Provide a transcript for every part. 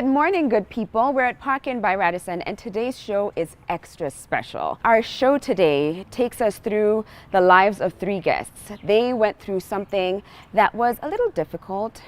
morning, good people. We're at Park Inn by Radisson, and today's show is extra special. Our show today takes us through the lives of three guests. They went through something that was a little difficult,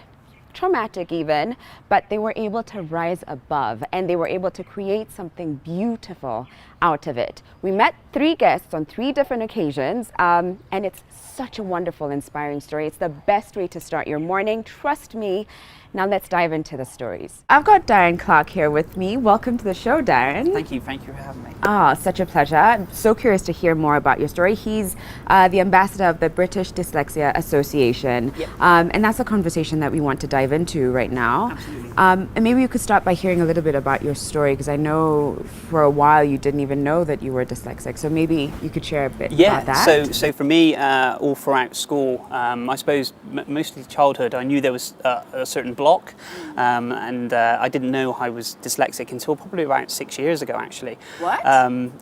traumatic even, but they were able to rise above and they were able to create something beautiful out of it. We met three guests on three different occasions, and it's such a wonderful, inspiring story. It's the best way to start your morning. Trust me. Now let's dive into the stories. I've got Darren Clark here with me. Welcome to the show, Darren. Thank you for having me. Such a pleasure. I'm so curious to hear more about your story. He's the ambassador of the British Dyslexia Association. Yep. And that's a conversation that we want to dive into right now. Absolutely. And maybe you could start by hearing a little bit about your story, because I know for a while you didn't even know that you were dyslexic. So maybe you could share a bit about that. So for me, all throughout school, I suppose mostly childhood, I knew there was a certain block, and I didn't know I was dyslexic until probably about 6 years ago, actually. What?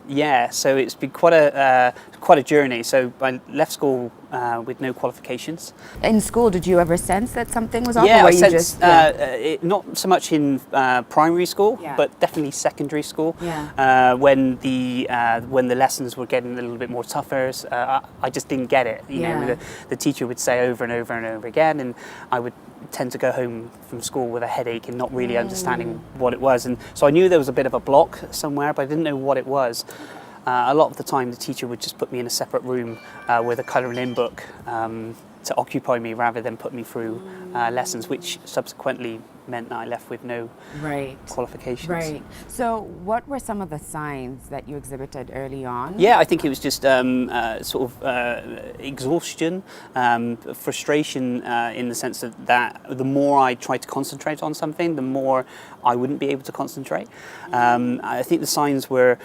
Yeah, so it's been quite a journey. So I left school with no qualifications. In school, did you ever sense that something was off? Yeah, or were I you sensed, just, not so much in primary school, Yeah. but definitely secondary school. Yeah. When the lessons were getting a little bit more tougher, I just didn't get it. You know, the teacher would say over and over and over again, and I would tend to go home from school with a headache and not really understanding what it was. And so I knew there was a bit of a block somewhere, but I didn't know what it was. A lot of the time, the teacher would just put me in a separate room with a colouring in book to occupy me rather than put me through lessons, which subsequently meant that I left with no qualifications. Right. So what were some of the signs that you exhibited early on? Yeah, I think it was just exhaustion, frustration in the sense that the more I tried to concentrate on something, the more I wouldn't be able to concentrate. I think the signs were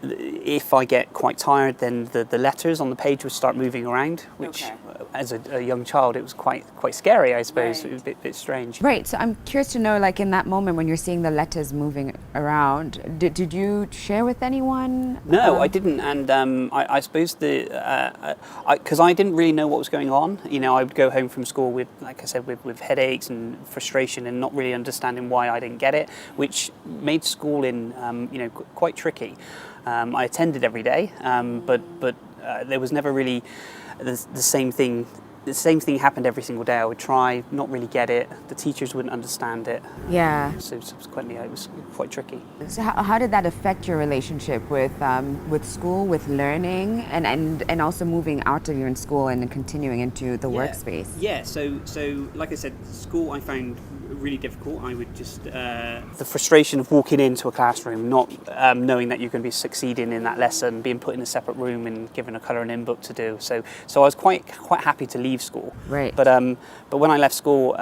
if I get quite tired, then the letters on the page would start moving around, which as a young child, it was quite scary, I suppose. It was a bit strange. Right, so I'm curious to know, like in that moment when you're seeing the letters moving around, did you share with anyone? No, I didn't, and I suppose because I didn't really know what was going on. You know, I would go home from school with, like I said, with headaches and frustration and not really understanding why I didn't get it, which made schooling, quite tricky. I attended every day, but there was never really the same thing. The same thing happened every single day. I would try, not really get it. The teachers wouldn't understand it. Yeah. So subsequently, it was quite tricky. So how did that affect your relationship with school, with learning, and also moving out of your school and continuing into the workspace? Yeah. So like I said, school I found really difficult. I would just the frustration of walking into a classroom, not knowing that you're going to be succeeding in that lesson, being put in a separate room and given a colouring in book to do. So I was quite happy to leave school. Right. But when I left school,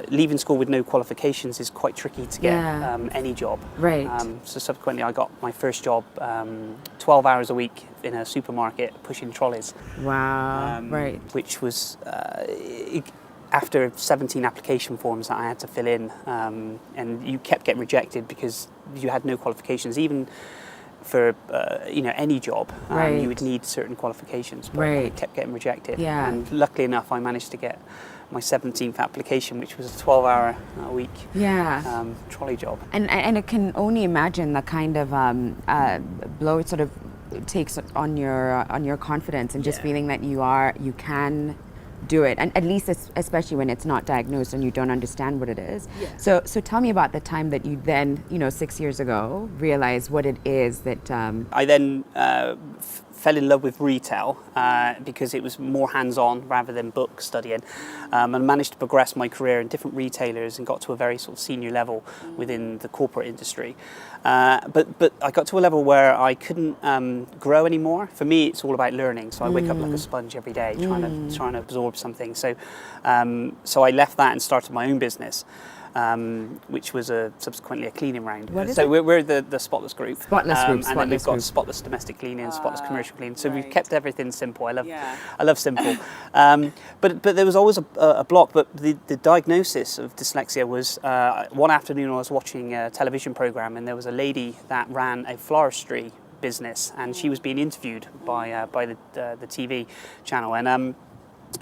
leaving school with no qualifications is quite tricky to get any job. Right. So subsequently, I got my first job, 12 hours a week in a supermarket pushing trolleys. Wow. Right. Which was after 17 application forms that I had to fill in, and you kept getting rejected because you had no qualifications, even for any job. You would need certain qualifications, but I kept getting rejected. Yeah. And luckily enough, I managed to get my 17th application, which was a 12-hour a week trolley job. And I can only imagine the kind of blow it sort of takes on your confidence and just feeling that you can do it, and at least especially when it's not diagnosed and you don't understand what it is. So tell me about the time that you then 6 years ago realized what it is that I then fell in love with retail because it was more hands-on rather than book studying, and managed to progress my career in different retailers and got to a very sort of senior level within the corporate industry. But I got to a level where I couldn't grow anymore. For me, it's all about learning. So I wake up like a sponge every day, trying to absorb something. So I left that and started my own business. Which was subsequently a cleaning round. We're the Spotless Group. And then we've got Spotless Domestic Cleaning, Spotless Commercial Cleaning. So we've kept everything simple. I love simple. But there was always a block. But the diagnosis of dyslexia was one afternoon I was watching a television program, and there was a lady that ran a floristry business, and she was being interviewed by the TV channel, and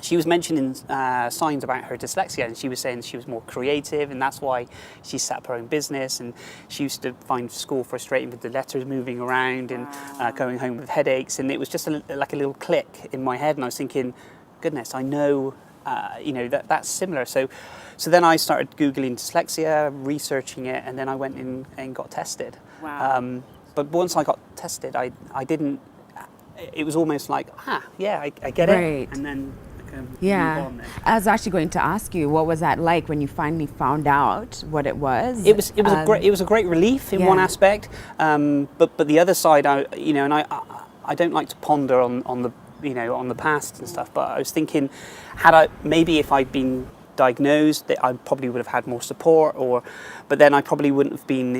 she was mentioning signs about her dyslexia, and she was saying she was more creative, and that's why she set up her own business. And she used to find school frustrating with the letters moving around and going home with headaches. And it was just like a little click in my head, and I was thinking, goodness, I know, that's similar. So then I started Googling dyslexia, researching it, and then I went in and got tested. Wow. But once I got tested, I didn't. It was almost like, I get Right. it, and then. Move Yeah, on then. I was actually going to ask you, what was that like when you finally found out what it was? It was a great relief in one aspect, but the other side, I don't like to ponder on the past and stuff. But I was thinking, if I'd been diagnosed, that I probably would have had more support, but then I probably wouldn't have been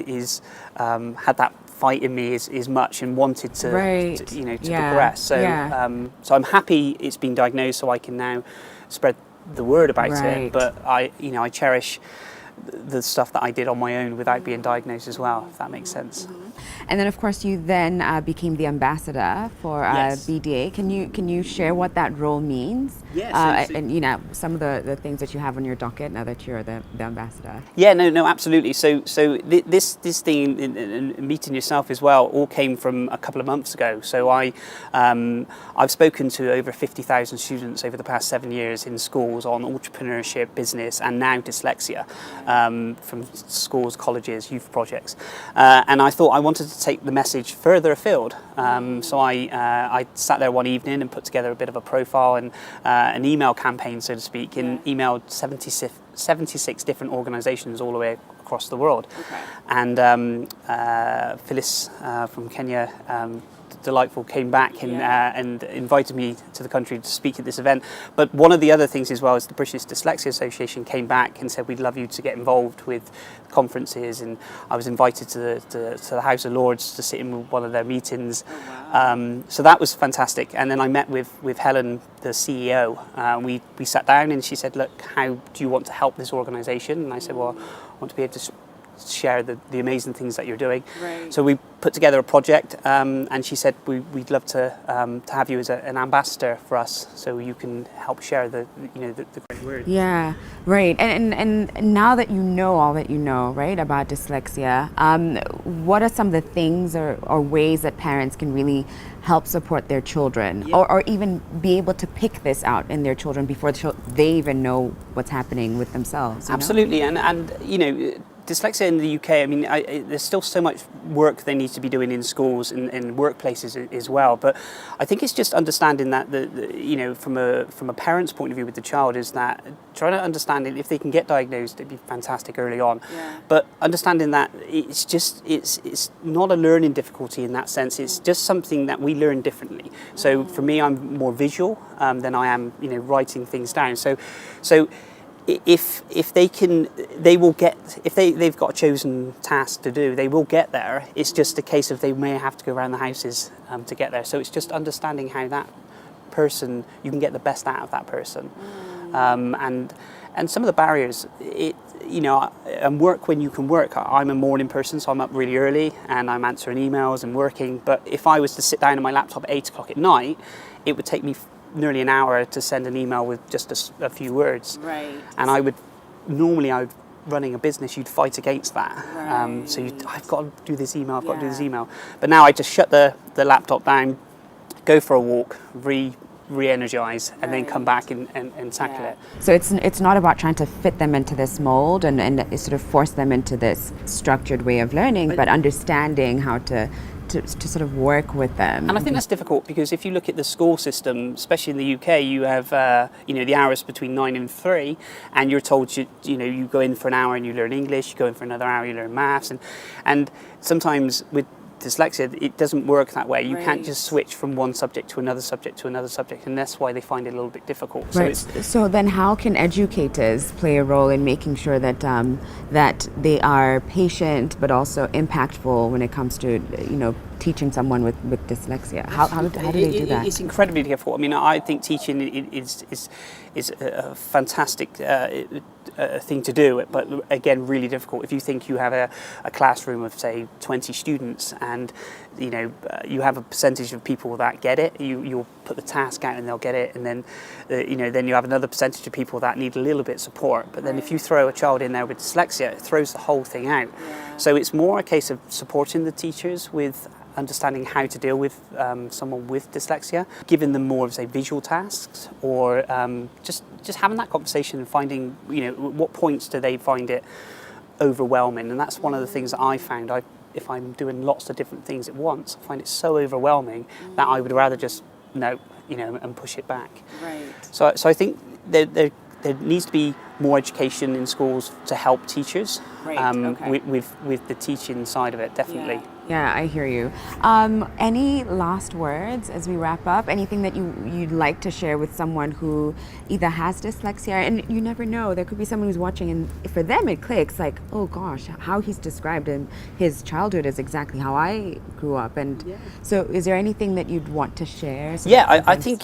had that fight in me as much and wanted to progress. So so I'm happy it's been diagnosed, so I can now spread the word about it. But I cherish the stuff that I did on my own without being diagnosed as well, if that makes sense. And then, of course, you then became the ambassador for BDA. Can you share what that role means? Yes. And some of the things that you have on your docket now that you're the ambassador. Yeah, no, absolutely. So this thing and meeting yourself as well all came from a couple of months ago. So I've spoken to over 50,000 students over the past 7 years in schools on entrepreneurship, business, and now dyslexia, from schools, colleges, youth projects, and I thought I wanted to take the message further afield. So I sat there one evening and put together a bit of a profile and an email campaign, so to speak, and emailed 76 different organisations all the way across the world. Okay. And Phyllis from Kenya, delightful, came back and invited me to the country to speak at this event. But one of the other things as well is the British Dyslexia Association came back and said, we'd love you to get involved with conferences, and I was invited to the House of Lords to sit in with one of their meetings. Oh, wow. So that was fantastic. And then I met with Helen, the CEO. We sat down and she said, look, how do you want to help this organisation? And I said, well, I want to be able to share the amazing things that you're doing. Right. So we put together a project, and she said we'd love to have you as an ambassador for us, so you can help share the great word. Yeah, right. And now that you know all that you know, right, about dyslexia, what are some of the things or ways that parents can really help support their children, or even be able to pick this out in their children before they even know what's happening with themselves? Absolutely, and dyslexia in the UK, I mean, there's still so much work they need to be doing in schools and workplaces as well. But I think it's just understanding that from a parent's point of view with the child, is that trying to understand it. If they can get diagnosed, it'd be fantastic early on. Yeah. But understanding that it's not a learning difficulty in that sense. It's just something that we learn differently. So for me, I'm more visual than I am, writing things down. So. If they can, they will get. If they've got a chosen task to do, they will get there. It's just a case of they may have to go around the houses to get there. So it's just understanding how that person, you can get the best out of that person, and some of the barriers. And work when you can work. I'm a morning person, so I'm up really early and I'm answering emails and working. But if I was to sit down on my laptop at 8 o'clock at night, it would take me nearly an hour to send an email with just a few words. Right. And I would running a business, you'd fight against that. Right. So I've got to do this email, I've got to do this email. But now I just shut the laptop down, go for a walk, re-energize, and then come back and tackle it. So it's not about trying to fit them into this mold and sort of force them into this structured way of learning, but understanding how to sort of work with them. And I think that's difficult, because if you look at the school system, especially in the UK, you have the hours between 9 and 3, and you're told you go in for an hour and you learn English, you go in for another hour you learn maths, and sometimes with dyslexia it doesn't work that way. You can't just switch from one subject to another subject to another subject, and that's why they find it a little bit difficult. Right. So then how can educators play a role in making sure that that they are patient but also impactful when it comes to teaching someone with dyslexia? How do they do that? It's incredibly difficult. I mean, I think teaching is a fantastic thing to do, but again, really difficult. If you think you have a classroom of, say, 20 students, and you have a percentage of people that get it. You'll put the task out and they'll get it, and then then you have another percentage of people that need a little bit of support. But then if you throw a child in there with dyslexia, it throws the whole thing out. So it's more a case of supporting the teachers with understanding how to deal with someone with dyslexia, giving them more of, say, visual tasks, or just having that conversation and finding, what points do they find it overwhelming. And that's one of the things that I found. If I'm doing lots of different things at once, I find it so overwhelming that I would rather just and push it back. Right. So I think there needs to be more education in schools to help teachers. Right. Okay. with the teaching side of it, definitely. Yeah, I hear you. Any last words as we wrap up? Anything that you'd like to share with someone who either has dyslexia, and you never know, there could be someone who's watching and for them it clicks, like, oh gosh, how he's described his childhood is exactly how I grew up. And so is there anything that you'd want to share? I think,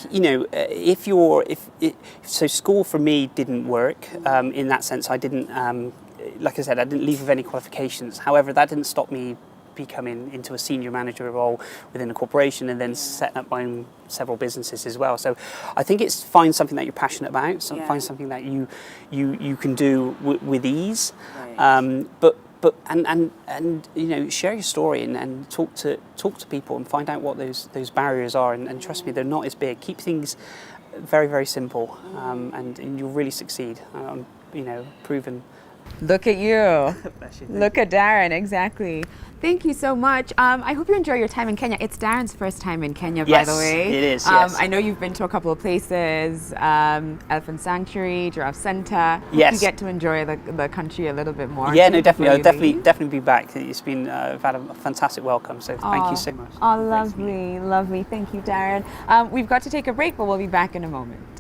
so school for me didn't work in that sense. I didn't, like I said, I didn't leave with any qualifications. However, that didn't stop me becoming into a senior manager role within a corporation and then setting up my own several businesses as well. So I think it's find something that you're passionate about, find something that you can do with ease, but share your story and talk to people and find out what those barriers are, and trust me, they're not as big. Keep things very, very simple, and you'll really succeed. Proven. Look at you. Look at Darren, exactly. Thank you so much. I hope you enjoy your time in Kenya. It's Darren's first time in Kenya, by the way. Yes, it is, yes. I know you've been to a couple of places, Elephant Sanctuary, Giraffe Center. Yes. You get to enjoy the country a little bit more. Yeah, no, definitely. I'll definitely be back. It's been, I've had a fantastic welcome, so thank you so much. Oh, lovely, lovely. Thank you, Darren. We've got to take a break, but we'll be back in a moment.